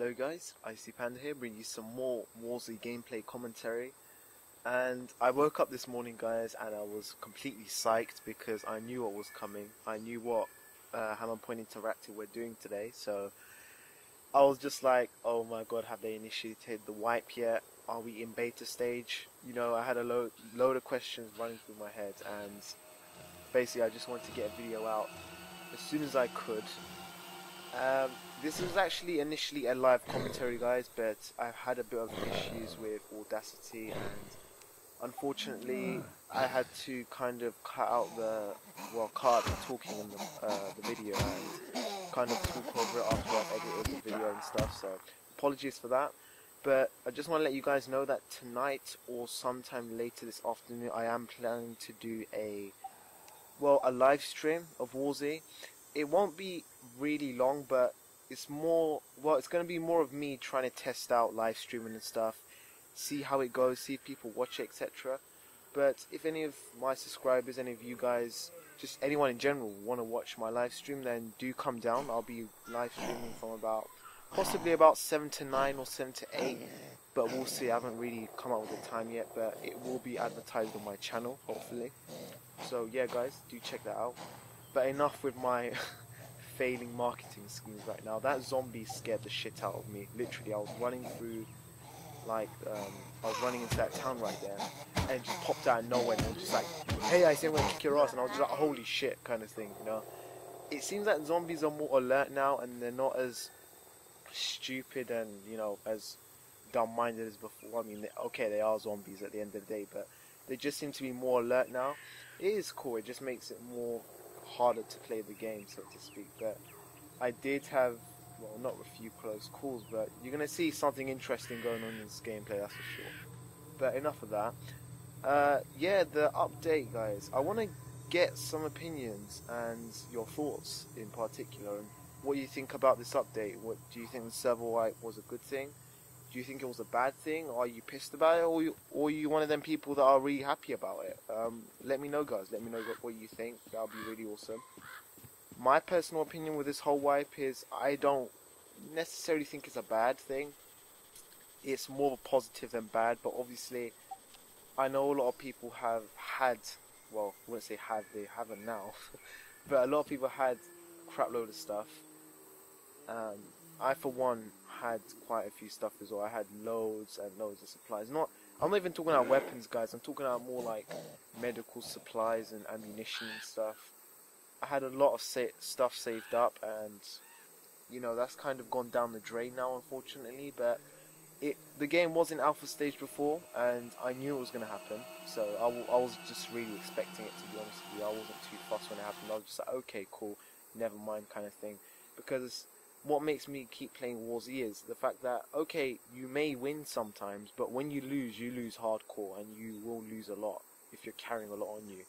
Hello guys, Icy Panda here, bringing you some more WarZ gameplay commentary. And I woke up this morning guys and I was completely psyched because I knew what was coming. I knew what Hammer Point Interactive were doing today, so I was just like, oh my god, have they initiated the wipe yet? Are we in beta stage? You know, I had a load of questions running through my head, and basically I just wanted to get a video out as soon as I could. This was actually initially a live commentary guys, but I've had a bit of issues with Audacity, and unfortunately I had to kind of cut out the talking in the video and kind of talk over it after I've edited the video and stuff, so apologies for that. But I just want to let you guys know that tonight or sometime later this afternoon I am planning to do a live stream of WarZ. It won't be really long, but it's more, it's going to be more of me trying to test out live streaming and stuff, see how it goes, see if people watch it, etc. But if any of my subscribers, any of you guys, just anyone in general want to watch my live stream, then do come down. I'll be live streaming from possibly about 7 to 9 or 7 to 8, but we'll see. I haven't really come up with a time yet, but it will be advertised on my channel, hopefully. So yeah guys, do check that out. But enough with my failing marketing schemes right now. That zombie scared the shit out of me. Literally, I was running through, I was running into that town right there, and it just popped out of nowhere, and it was just like, hey, I say I'm gonna kick your ass, and I was just like, holy shit, kind of thing, you know. It seems that zombies are more alert now, and they're not as stupid and, you know, as dumb-minded as before. I mean, okay, they are zombies at the end of the day, but they just seem to be more alert now. It is cool. It just makes it more harder to play the game, so to speak. But I did have, well, not a few close calls, but you're gonna see something interesting going on in this gameplay, that's for sure. But enough of that. Yeah, the update, guys. I want to get some opinions and your thoughts in particular, and what you think about this update. What do you think the server wipe was a good thing? Do you think it was a bad thing? Are you pissed about it, or are you one of them people that are really happy about it? Let me know, guys. Let me know what you think. That would be really awesome. My personal opinion with this whole wipe is I don't necessarily think it's a bad thing. It's more of a positive than bad, but obviously I know a lot of people have had, well, I wouldn't say had, they haven't now, but a lot of people had a crap load of stuff. I, for one, had quite a few stuff as well. I had loads and loads of supplies. I'm not even talking about weapons, guys. I'm talking about more like medical supplies and ammunition and stuff. I had a lot of stuff saved up, and you know, that's kind of gone down the drain now, unfortunately. But the game was in alpha stage before, and I knew it was going to happen. So I was just really expecting it, to be honest with you. I wasn't too fussed when it happened. I was just like, okay, cool, never mind, kind of thing. Because what makes me keep playing WarZ is the fact that, okay, you may win sometimes, but when you lose hardcore, and you will lose a lot if you're carrying a lot on you.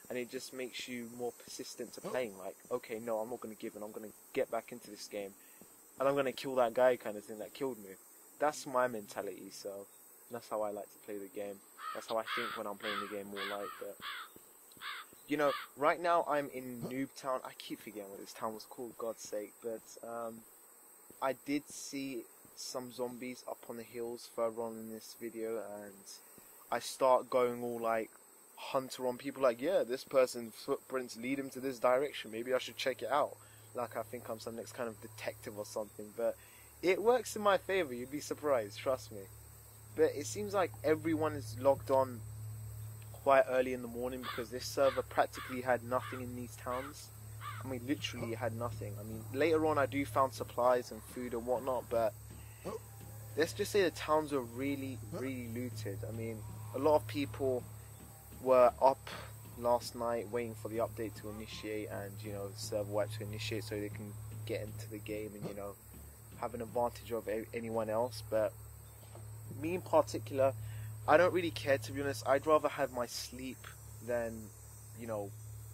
And it just makes you more persistent to playing, like, okay, no, I'm not going to give in, I'm going to get back into this game, and I'm going to kill that guy, kind of thing, that killed me. That's my mentality, so that's how I like to play the game. That's how I think when I'm playing the game more like that. You know, right now I'm in Noob Town. I keep forgetting what this town was called, God's sake. But I did see some zombies up on the hills further on in this video, and I start going all like hunter on people, like, yeah, this person's footprints lead him to this direction. Maybe I should check it out. Like I think I'm some next kind of detective or something. But it works in my favor. You'd be surprised, trust me. But it seems like everyone is logged on quite early in the morning, because this server practically had nothing in these towns. I mean, literally had nothing. I mean, later on I do found supplies and food and whatnot, but let's just say the towns were really, really looted. I mean, a lot of people were up last night waiting for the update to initiate, and, you know, the server wipe to initiate so they can get into the game and, you know, have an advantage of anyone else. But me in particular, I don't really care, to be honest. I'd rather have my sleep than, you know,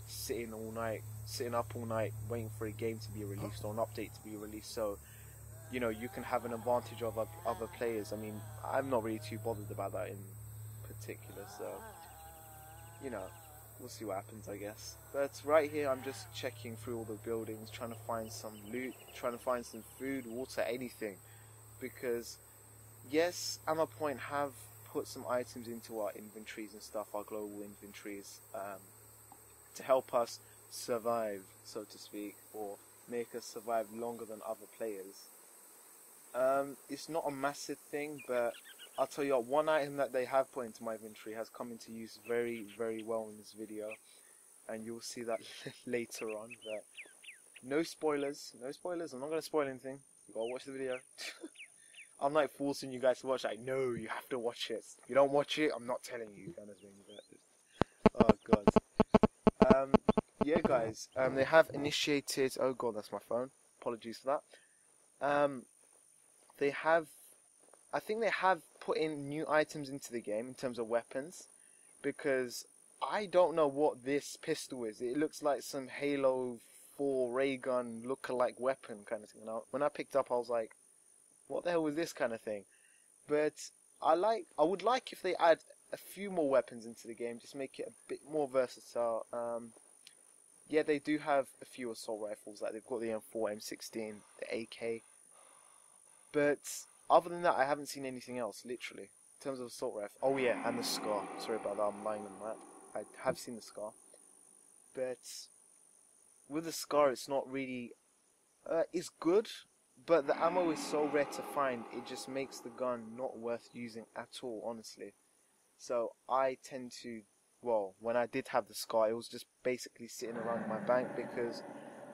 sitting up all night waiting for a game to be released or an update to be released, so, you know, you can have an advantage of other players. I mean, I'm not really too bothered about that in particular, so, you know, we'll see what happens, I guess. But right here, I'm just checking through all the buildings, trying to find some loot, trying to find some food, water, anything. because yes, Ammo Point have put some items into our inventories and stuff, our global inventories, to help us survive, so to speak, or make us survive longer than other players. It's not a massive thing, but I'll tell you what, one item that they have put into my inventory has come into use very, very well in this video, and you'll see that later on. But no spoilers, no spoilers. I'm not going to spoil anything. You gotta watch the video. I'm like forcing you guys to watch. Like, no, you have to watch it. If you don't watch it, I'm not telling you, kind of thing. But, oh god. Yeah, guys. They have initiated. Oh god, that's my phone. Apologies for that. They have. I think they have put in new items into the game in terms of weapons, because I don't know what this pistol is. It looks like some Halo 4 ray gun look-alike weapon kind of thing. And when I picked up, I was like, what the hell was this kind of thing? But I would like if they add a few more weapons into the game, just make it a bit more versatile. Yeah, they do have a few assault rifles, like they've got the M4, M16, the AK. But other than that, I haven't seen anything else, literally, in terms of assault rifle. Oh yeah, and the SCAR. Sorry about that, I'm lying on that. I have seen the SCAR. But with the SCAR, it's not really... it's good, but the ammo is so rare to find, it just makes the gun not worth using at all, honestly. So I tend to... Well, when I did have the SCAR, it was just basically sitting around in my bank because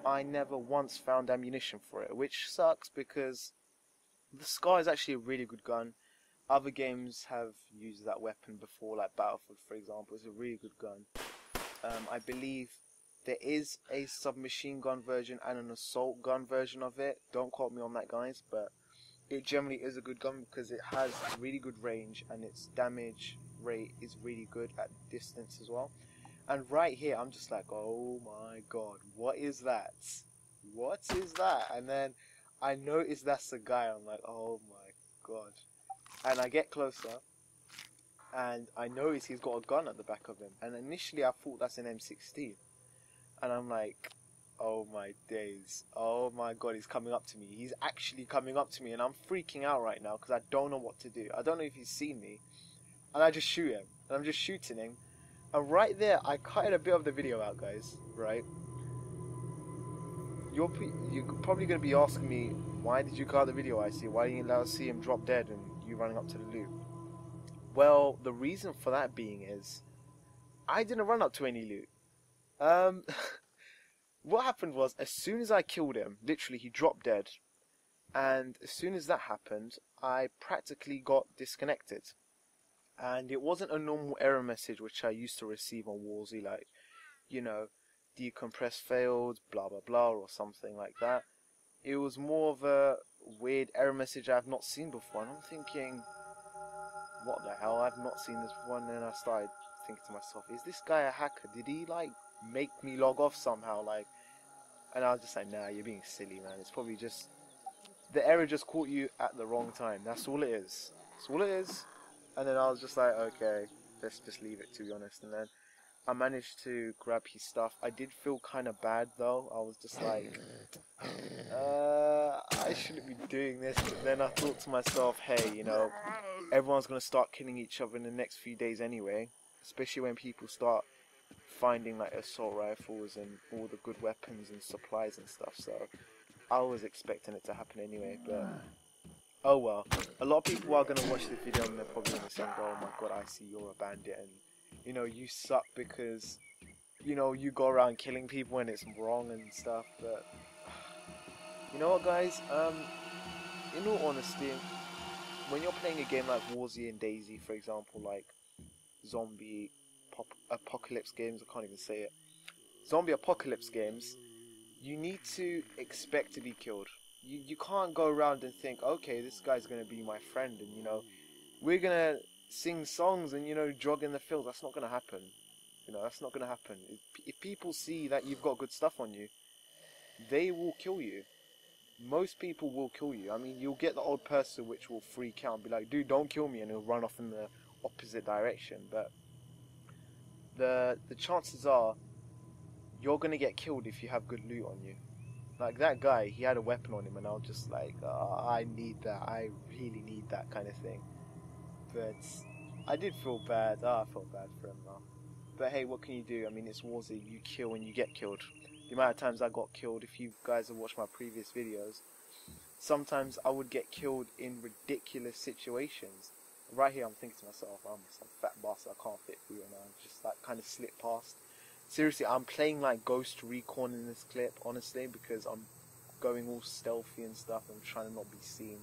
I never once found ammunition for it, which sucks because the SCAR is actually a really good gun. Other games have used that weapon before, like Battlefield, for example. It's a really good gun. I believe there is a submachine gun version and an assault gun version of it. Don't quote me on that, guys, but it generally is a good gun because it has really good range and its damage rate is really good at distance as well. And right here, I'm just like, oh my god, what is that? What is that? And then I notice that's the guy. I'm like, oh my god. And I get closer, and I notice he's got a gun at the back of him. And initially, I thought that's an M16. And I'm like, oh my days. Oh my god, he's coming up to me. He's actually coming up to me, and I'm freaking out right now because I don't know what to do. I don't know if he's seen me. And I just shoot him. And I'm just shooting him. And right there, I cut a bit of the video out, guys. Right? You're probably going to be asking me, why did you cut the video, I see? Why didn't you allow us to see him drop dead and you running up to the loot? Well, the reason for that being is, I didn't run up to any loot. What happened was, as soon as I killed him, literally he dropped dead. And as soon as that happened, I practically got disconnected. And it wasn't a normal error message which I used to receive on WarZ, like, you know, decompress failed, blah blah blah, or something like that. It was more of a weird error message I've not seen before, and I'm thinking, what the hell, I've not seen this before. And then I started thinking to myself, is this guy a hacker? Did he like make me log off somehow? Like, and I was just like, nah, you're being silly, man. It's probably just the error just caught you at the wrong time. That's all it is. That's all it is. And then I was just like, okay, let's just leave it, to be honest. And then I managed to grab his stuff. I did feel kind of bad though. I was just like, I shouldn't be doing this. But then I thought to myself, hey, you know, everyone's going to start killing each other in the next few days anyway. Especially when people start finding like assault rifles and all the good weapons and supplies and stuff. So I was expecting it to happen anyway, but oh well. A lot of people are going to watch this video and they're probably going to say, oh my god, I see you're a bandit and, you know, you suck because, you know, you go around killing people and it's wrong and stuff. But you know what, guys, in all honesty, when you're playing a game like WarZ and Daisy, for example, like zombie apocalypse games, I can't even say it, zombie apocalypse games, you need to expect to be killed. You can't go around and think, okay, this guy's going to be my friend and, you know, we're going to sing songs and, you know, jog in the field. That's not going to happen. You know, that's not going to happen. If people see that you've got good stuff on you, they will kill you. Most people will kill you. I mean, you'll get the odd person which will freak out and be like, dude, don't kill me, and he'll run off in the opposite direction. But the chances are you're going to get killed if you have good loot on you. Like that guy, he had a weapon on him, and I was just like, oh, I need that. I really need that kind of thing. But I did feel bad. I felt bad for him now. But hey, what can you do? I mean, it's WarZ. You kill and you get killed. The amount of times I got killed, if you guys have watched my previous videos, sometimes I would get killed in ridiculous situations. Right here, I'm thinking to myself, I'm some fat bastard, I can't fit through, and I just like kind of slip past. Seriously, I'm playing like Ghost Recon in this clip, honestly, because I'm going all stealthy and stuff. I'm trying to not be seen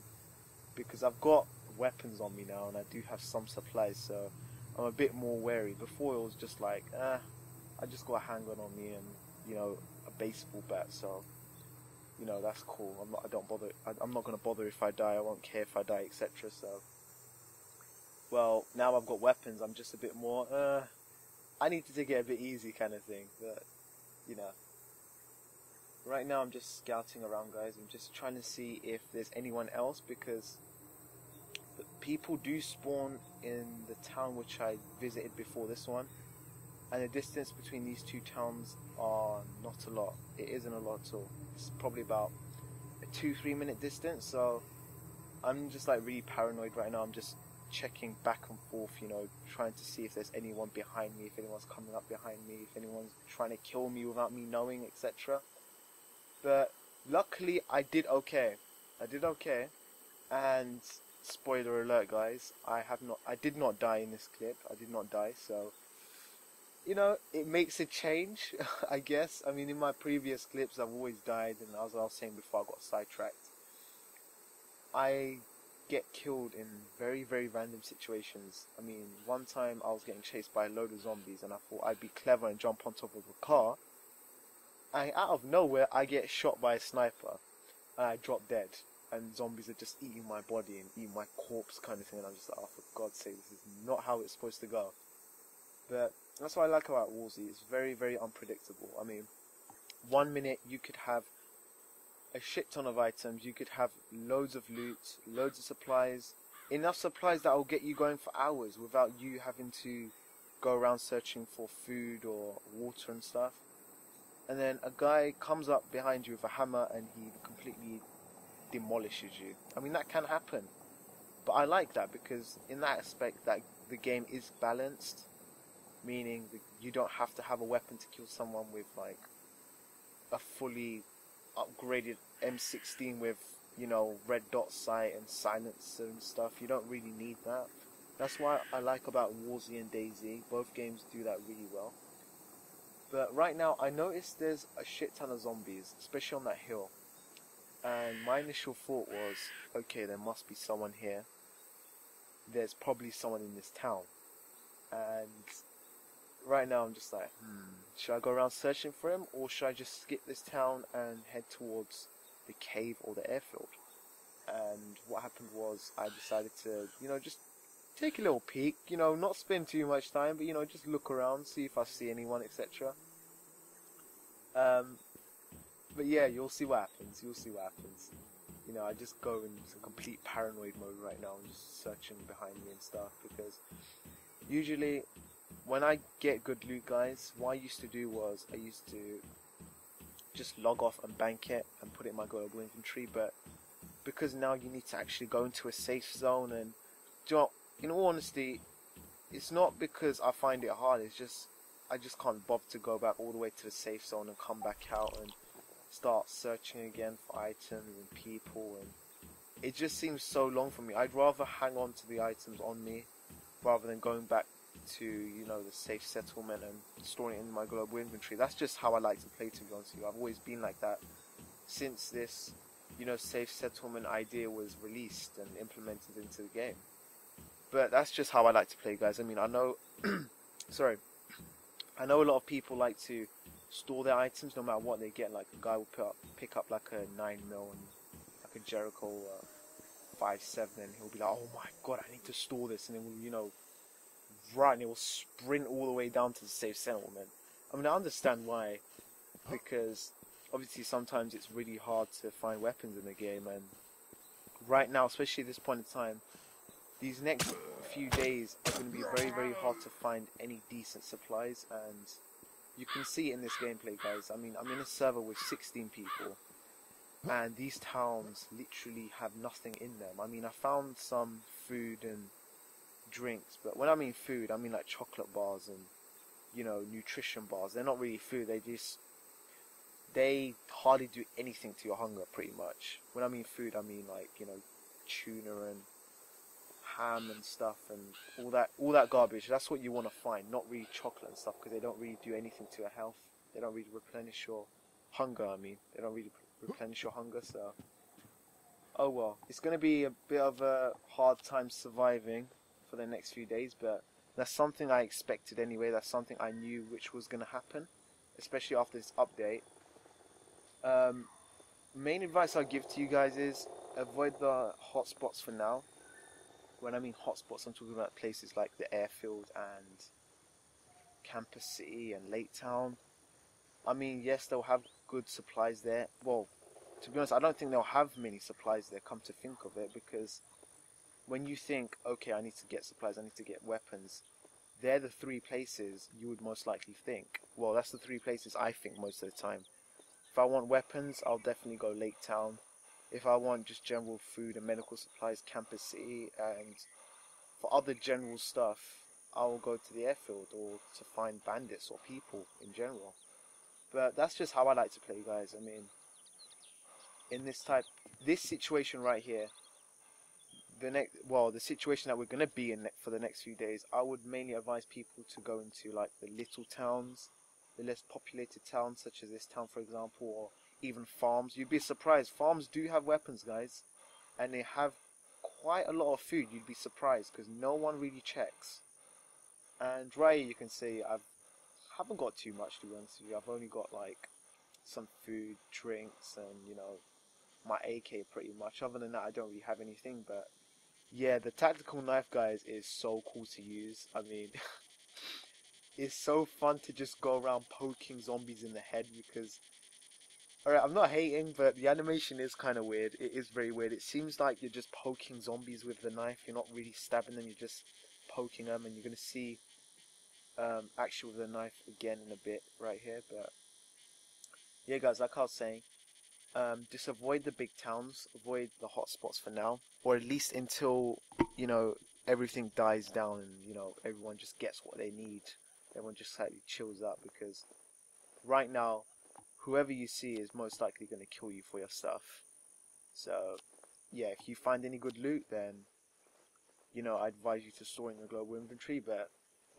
because I've got weapons on me now, and I do have some supplies, so I'm a bit more wary. Before it was just like, I just got a handgun on me and a baseball bat, so that's cool. I don't bother. I'm not gonna bother if I die. I won't care if I die, etc. So, well, now I've got weapons. I'm just a bit more. I need to take it a bit easy, kind of thing. But right now I'm just scouting around, guys. I'm just trying to see if there's anyone else, because people do spawn in the town which I visited before this one, and the distance between these two towns are not a lot. It isn't a lot at all. It's probably about a 2-3 minute distance, so I'm just like really paranoid right now. I'm just checking back and forth, trying to see if there's anyone behind me, if anyone's coming up behind me, if anyone's trying to kill me without me knowing, etc. But luckily I did okay. And spoiler alert, guys, I did not die in this clip. I did not die, so it makes a change, I guess. I mean, in my previous clips, I've always died, and as I was saying before, I got sidetracked. I get killed in very, very random situations. I mean, one time I was getting chased by a load of zombies, and I thought I'd be clever and jump on top of a car. And out of nowhere, I get shot by a sniper, and I drop dead. And zombies are just eating my body and eating my corpse, kind of thing. And I'm just like, oh, for God's sake, this is not how it's supposed to go. But that's what I like about WarZ. It's very, very unpredictable. I mean, 1 minute you could have a shit ton of items, you could have loads of loot, loads of supplies, enough supplies that will get you going for hours without you having to go around searching for food or water and stuff. And then a guy comes up behind you with a hammer and he completely demolishes you. I mean, that can happen, but I like that because in that aspect that the game is balanced, meaning that you don't have to have a weapon to kill someone with like a fully upgraded M16 with red dot sight and silencer and stuff. You don't really need that. That's why I like about WarZ and DayZ. Both games do that really well. But right now I noticed there's a shit ton of zombies, especially on that hill. And my initial thought was, okay, there must be someone here. There's probably someone in this town. And right now I'm just like, should I go around searching for him, or should I just skip this town and head towards the cave or the airfield? And what happened was I decided to, just take a little peek, not spend too much time, but just look around, see if I see anyone, etc. But yeah, you'll see what happens. I just go into complete paranoid mode right now. I'm just searching behind me and stuff, because usually when I get good loot, guys, what I used to do was I used to just log off and bank it and put it in my global inventory. But because now you need to actually go into a safe zone, and in all honesty, it's not because I find it hard. It's just I just can't bother to go back all the way to the safe zone and come back out and start searching again for items and people, and it just seems so long for me. I'd rather hang on to the items on me rather than going back to the safe settlement and storing it in my global inventory. That's just how I like to play, to be honest with you. I've always been like that since this safe settlement idea was released and implemented into the game. But that's just how I like to play, guys. I mean, I know sorry, I know a lot of people like to store their items no matter what they get. Like a guy will pick up like a 9mm and like a Jericho 5.7, and he'll be like, oh my god, I need to store this, and then we'll run, and it will sprint all the way down to the safe settlement. I mean, I understand why, because obviously sometimes it's really hard to find weapons in the game, and right now, especially at this point in time, these next few days are going to be very, very hard to find any decent supplies. And you can see it in this gameplay, guys. I mean, I'm in a server with 16 people, and these towns literally have nothing in them. I mean, I found some food and drinks, but when I mean food, I mean like chocolate bars and nutrition bars. They're not really food. They hardly do anything to your hunger, pretty much. When I mean food, I mean like tuna and ham and stuff and all that garbage. That's what you want to find, not really chocolate and stuff, because they don't really do anything to your health. They don't really replenish your hunger. I mean, they don't really replenish your hunger. So, oh well, it's gonna be a bit of a hard time surviving for the next few days, but that's something I expected anyway. That's something I knew which was gonna happen, especially after this update. Main advice I'll give to you guys is avoid the hotspots for now. When I mean hotspots, I'm talking about places like the airfield and Campus City and Lake Town. I mean, yes, they'll have good supplies there. Well, to be honest, I don't think they'll have many supplies there, come to think of it, because when you think, okay, I need to get supplies, I need to get weapons, they're the three places you would most likely think. Well, that's the three places I think most of the time. If I want weapons, I'll definitely go Lake Town. If I want just general food and medical supplies, Campus City. And for other general stuff, I'll go to the airfield or to find bandits or people in general. But that's just how I like to play, guys. I mean, in this situation right here, the situation that we're gonna be in for the next few days, I would mainly advise people to go into like the little towns, the less populated towns, such as this town, for example, or even farms. You'd be surprised. Farms do have weapons, guys, and they have quite a lot of food. You'd be surprised because no one really checks. And right here you can see I haven't got too much, to be honest with you. I've only got like some food, drinks, and my AK pretty much. Other than that, I don't really have anything. But yeah, the tactical knife, guys, is so cool to use. I mean, it's so fun to just go around poking zombies in the head because, alright, I'm not hating, but the animation is kind of weird. It is very weird. It seems like you're just poking zombies with the knife. You're not really stabbing them, you're just poking them, and you're going to see action with the knife again in a bit right here. But yeah, guys, like I was saying, just avoid the big towns, avoid the hotspots for now, or at least until everything dies down and everyone just gets what they need. Everyone just slightly chills out, because right now, whoever you see is most likely going to kill you for your stuff. So yeah, if you find any good loot, then I advise you to store in your global inventory. But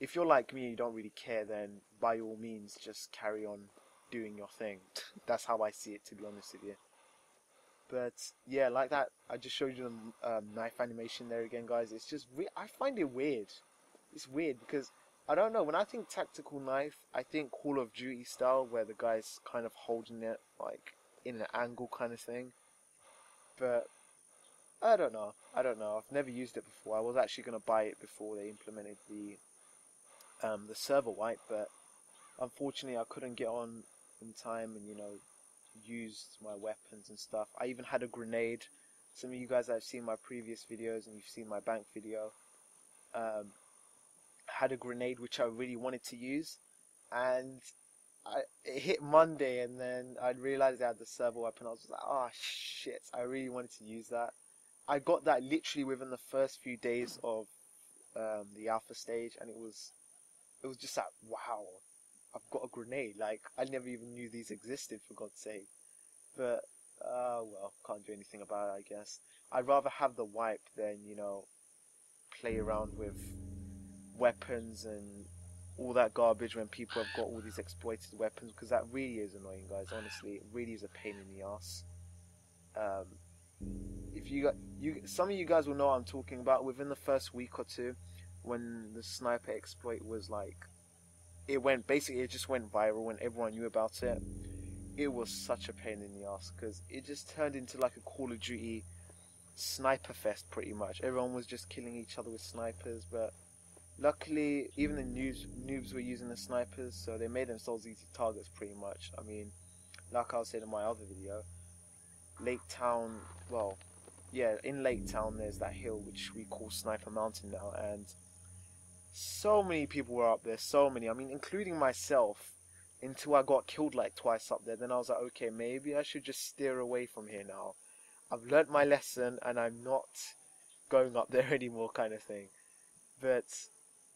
if you're like me, you don't really care, then by all means just carry on doing your thing. That's how I see it, to be honest with you. But yeah, like that, I just showed you the knife animation there again, guys. It's just I find it weird. It's weird because I don't know. When I think tactical knife, I think Call of Duty style, where the guy's kind of holding it like in an angle kind of thing. But I don't know. I've never used it before. I was actually gonna buy it before they implemented the server wipe, but unfortunately I couldn't get on in time and used my weapons and stuff. I even had a grenade. Some of you guys have seen my previous videos and you've seen my bank video. Had a grenade which I really wanted to use, and it hit Monday, and then I realized I had the server weapon. I was like, oh shit, I really wanted to use that. I got that literally within the first few days of the alpha stage, and it was just like, wow, I've got a grenade. Like, I never even knew these existed, for God's sake. But well, can't do anything about it, I guess. I'd rather have the wipe than play around with weapons and all that garbage when people have got all these exploited weapons, because that really is annoying, guys. Honestly, it really is a pain in the ass. If some of you guys will know what I'm talking about. Within the first week or two, when the sniper exploit was like, it just went viral when everyone knew about it. It was such a pain in the ass because it just turned into like a Call of Duty sniper fest pretty much. Everyone was just killing each other with snipers, but luckily even the noobs were using the snipers, so they made themselves easy targets pretty much. I mean, like I was saying in my other video, Lake Town, well, yeah, in Lake Town there's that hill which we call Sniper Mountain now, and so many people were up there, so many, I mean, including myself. until I got killed like twice up there. Then I was like, okay, maybe I should just steer away from here now. I've learnt my lesson and I'm not going up there anymore, kind of thing. But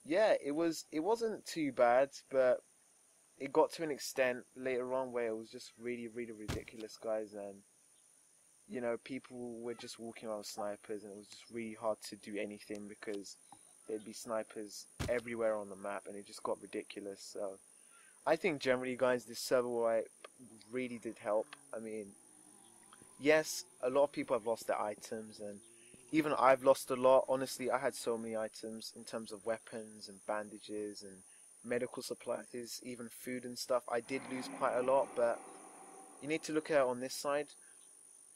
yeah, it wasn't too bad, but it got to an extent later on where it was just really, really ridiculous, guys, and people were just walking around with snipers, and it was just really hard to do anything because there'd be snipers everywhere on the map, and it just got ridiculous. So I think generally, guys, this server wipe really did help. I mean, yes, a lot of people have lost their items, and even I've lost a lot. Honestly, I had so many items in terms of weapons and bandages and medical supplies, even food and stuff. I did lose quite a lot, but you need to look at it on this side.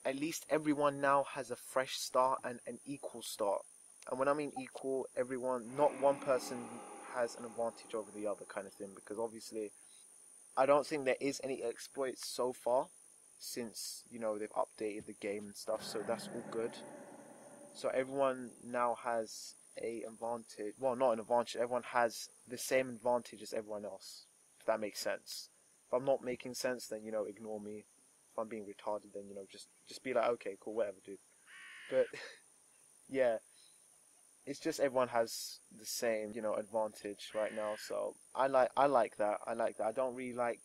At least everyone now has a fresh start and an equal start. And when I mean equal, everyone, not one person has an advantage over the other, kind of thing, because obviously I don't think there is any exploits so far since, they've updated the game and stuff, so that's all good. So everyone now has a advantage. Well, not an advantage. Everyone has the same advantage as everyone else. If that makes sense. If I'm not making sense, then ignore me. If I'm being retarded, then just be like, okay, cool, whatever, dude. But yeah, it's just everyone has the same advantage right now. So I like that. I like that. I don't really like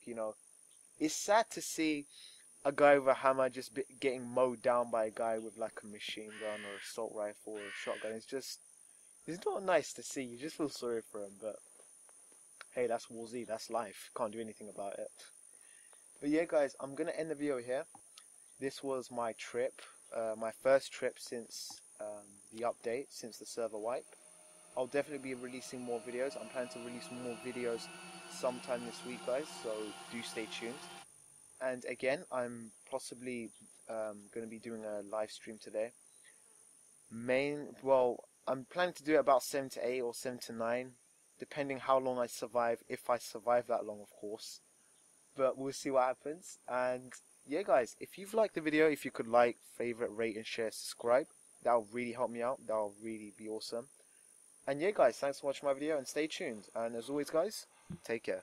It's sad to see a guy with a hammer just getting mowed down by a guy with like a machine gun or assault rifle or a shotgun. It's not nice to see. You just feel sorry for him, but hey, that's WarZ, that's life. Can't do anything about it. But yeah, guys, I'm gonna end the video here. This was my trip, my first trip since the update, since the server wipe. I'll definitely be releasing more videos. I'm planning to release more videos sometime this week, guys, so do stay tuned. And again, I'm possibly going to be doing a live stream today. Well, I'm planning to do it about 7 to 8 or 7 to 9, depending how long I survive, if I survive that long, of course. But we'll see what happens. And yeah, guys, if you've liked the video, if you could like, favorite, rate, and share, subscribe, that'll really help me out. That'll really be awesome. And yeah, guys, thanks for watching my video, and stay tuned. And as always, guys, take care.